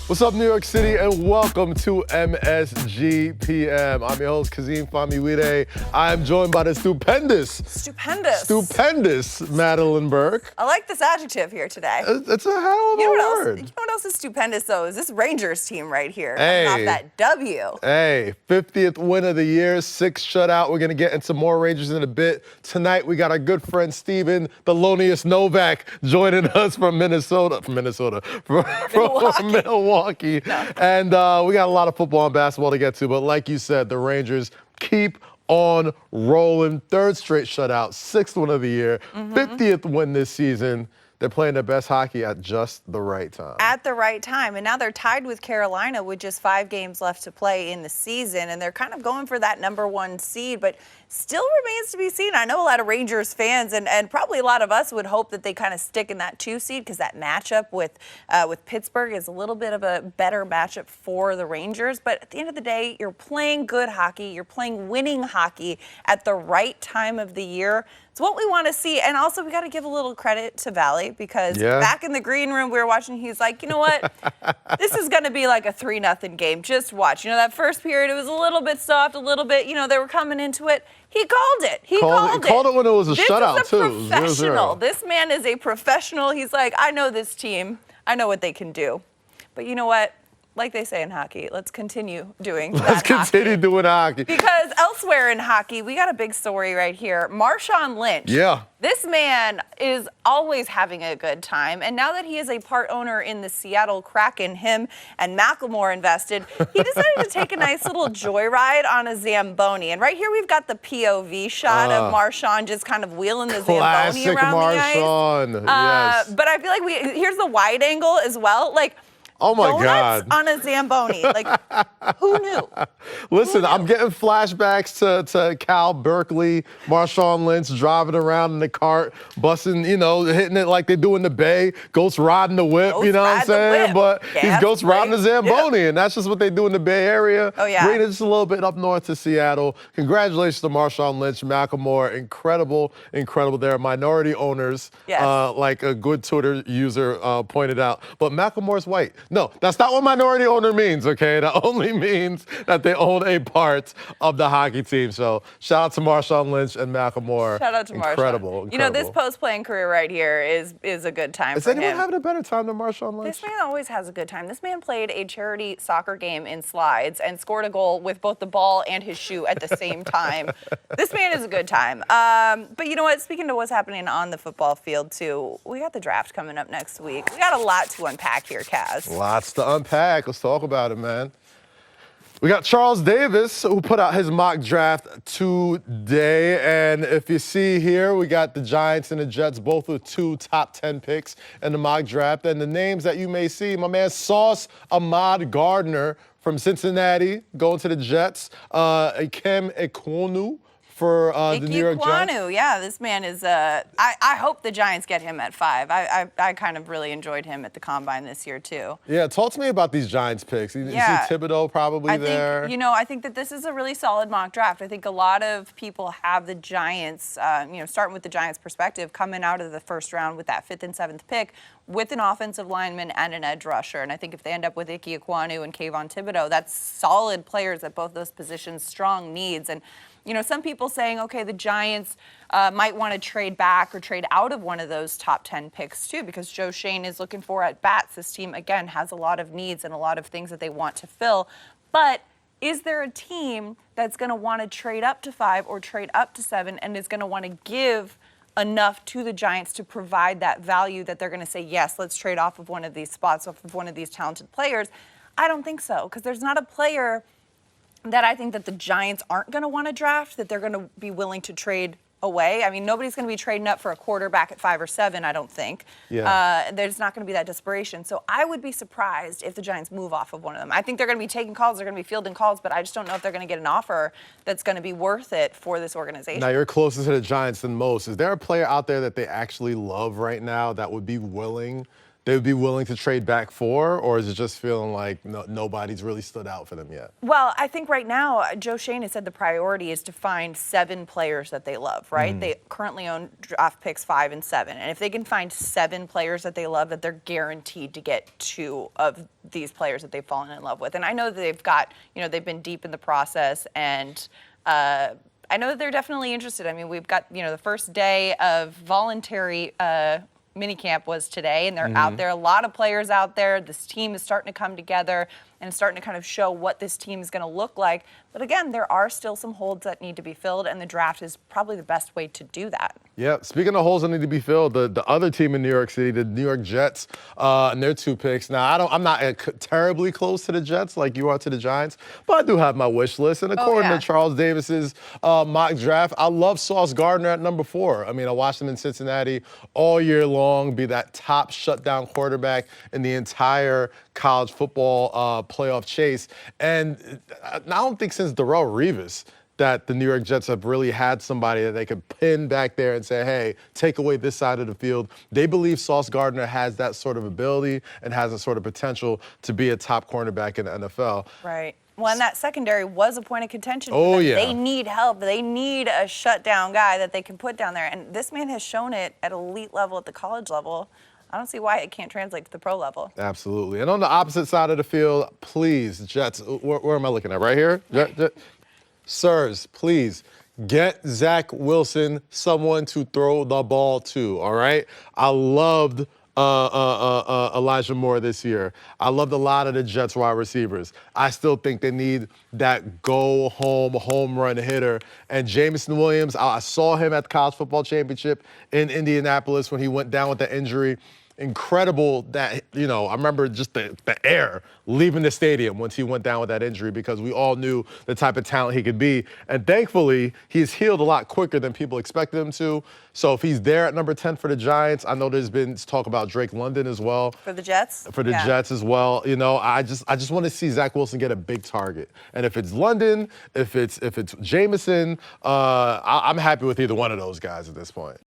What's up, New York City, and welcome to MSG PM. I'm your host, Kazeem Famuyide. I am joined by the stupendous Madelyn Burke. I like this adjective here today. It's a hell of a word. You know what else is stupendous, though, is this Rangers team right here. Hey. Coming off that W. Hey, 50th win of the year, 6th shutout. We're going to get into more Rangers in a bit. Tonight, we got our good friend Steven Thelonious Novak joining us from Milwaukee. No. And we got a lot of football and basketball to get to, but like you said, the Rangers keep on rolling. 3rd straight shutout, 6th win of the year, 50th win this season. They're playing their best hockey at just the right time. At the right time. And now they're tied with Carolina with just 5 games left to play in the season. And they're kind of going for that #1 seed, but still remains to be seen. I know a lot of Rangers fans and probably a lot of us would hope that they kind of stick in that 2 seed because that matchup with Pittsburgh is a little bit of a better matchup for the Rangers. But at the end of the day, you're playing good hockey. You're playing winning hockey at the right time of the year. It's what we want to see. And also, we got to give a little credit to Valley because back in the green room, we were watching. He's like, you know what? This is going to be like a 3-0 game. Just watch. You know, that first period, it was a little bit soft, a little bit, they were coming into it. He called it. He called it when it was a shutout, too. This is a professional. This man is a professional. He's like, I know this team. I know what they can do. But you know what? Like they say in hockey, let's continue doing that. Let's continue doing hockey. Because elsewhere in hockey, we got a big story right here. Marshawn Lynch. Yeah. This man is always having a good time. And now that he is a part owner in the Seattle Kraken, him and Macklemore invested, he decided to take a nice little joyride on a Zamboni. And right here we've got the POV shot of Marshawn just kind of wheeling the Zamboni around Marshawn. the ice. Yes. But I feel like here's the wide angle as well. Like, oh my donuts God! On a Zamboni, like who knew? Listen, I'm getting flashbacks to Cal Berkeley, Marshawn Lynch driving around in the cart, busting, hitting it like they do in the Bay, ghost riding the whip. You know what I'm saying? But he's ghost riding the Zamboni, and that's just what they do in the Bay Area. Oh yeah. Bringing it just a little bit up north to Seattle. Congratulations to Marshawn Lynch, Macklemore, incredible. They're minority owners, like a good Twitter user pointed out. But Macklemore's white. No, that's not what minority owner means, okay? That only means that they own a part of the hockey team. So shout out to Marshawn Lynch and Macklemore. Shout out to Marshawn. Incredible. This post-playing career right here is a good time for him. Is anyone having a better time than Marshawn Lynch? This man always has a good time. This man played a charity soccer game in slides and scored a goal with both the ball and his shoe at the same time. This man is a good time. But you know what? Speaking of what's happening on the football field, too, we got the draft coming up next week. We got a lot to unpack here, Kaz. Lots to unpack. Let's talk about it, man. We got Charles Davis, who put out his mock draft today. And if you see here, we got the Giants and the Jets, both with 2 top 10 picks in the mock draft. And the names that you may see, my man Sauce Ahmad Gardner from Cincinnati going to the Jets. Ikem Ekwonu for the New York Giants. Yeah, this man is, I hope the Giants get him at 5. I kind of really enjoyed him at the Combine this year, too. Yeah, talk to me about these Giants picks. You see Thibodeau probably there. I think that this is a really solid mock draft. I think a lot of people have the Giants, starting with the Giants' perspective, coming out of the first round with that 5th and 7th pick with an offensive lineman and an edge rusher. And I think if they end up with Ike Ekwonu and Kayvon Thibodeau, that's solid players at both those positions, strong needs. And some people saying, okay, the Giants might want to trade back or trade out of one of those top 10 picks, too, because Joe Shane is looking for at-bats. This team, again, has a lot of needs and a lot of things that they want to fill. But is there a team that's going to want to trade up to 5 or trade up to 7 and is going to want to give enough to the Giants to provide that value that they're going to say, yes, let's trade off of one of these spots, off of one of these talented players? I don't think so, because there's not a player that I think that the Giants aren't going to want to draft, that they're going to be willing to trade away. I mean, nobody's going to be trading up for a quarterback at 5 or 7, I don't think. Yeah. There's not going to be that desperation. So I would be surprised if the Giants move off of one of them. I think they're going to be taking calls, they're going to be fielding calls, but I just don't know if they're going to get an offer that's going to be worth it for this organization. Now, you're closer to the Giants than most. Is there a player out there that they actually love right now that would be willing they would be willing to trade back for, or is it just feeling like nobody's really stood out for them yet? Well, I think right now, Joe Schoen has said the priority is to find 7 players that they love, right? They currently own draft picks 5 and 7. And if they can find 7 players that they love, that they're guaranteed to get 2 of these players that they've fallen in love with. And I know that they've got, they've been deep in the process, and I know that they're definitely interested. I mean, we've got, the first day of voluntary minicamp was today, and they're out there. A lot of players out there. This team is starting to come together and starting to kind of show what this team is going to look like. But again, there are still some holes that need to be filled, and the draft is probably the best way to do that. Yeah, speaking of holes that need to be filled, the other team in New York City, the New York Jets, and their 2 picks. Now, I'm not terribly close to the Jets like you are to the Giants, but I do have my wish list. And according to Charles Davis's mock draft, I love Sauce Gardner at number 4. I mean, I watched him in Cincinnati all year long, be that top shutdown quarterback in the entire college football playoff chase. And I don't think since Darrelle Revis that the New York Jets have really had somebody that they could pin back there and say, hey, take away this side of the field. They believe Sauce Gardner has that sort of ability and has a sort of potential to be a top cornerback in the NFL. Right. Well, and that secondary was a point of contention. They need help. They need a shutdown guy that they can put down there. And this man has shown it at elite level, at the college level. I don't see why it can't translate to the pro level. Absolutely. And on the opposite side of the field, please, Jets, where am I looking at? Right here? Sirs, please, get Zach Wilson someone to throw the ball to, all right? I loved Elijah Moore this year. I loved a lot of the Jets wide receivers. I still think they need that home run hitter. And Jameson Williams, I saw him at the College Football Championship in Indianapolis when he went down with the injury. Incredible that, I remember just the air leaving the stadium once he went down with that injury, because we all knew the type of talent he could be. And thankfully, he's healed a lot quicker than people expected him to. So if he's there at number 10 for the Giants, I know there's been talk about Drake London as well. For the Jets? For the Jets as well. I just want to see Zach Wilson get a big target. And if it's London, if it's Jameson, I'm happy with either one of those guys at this point.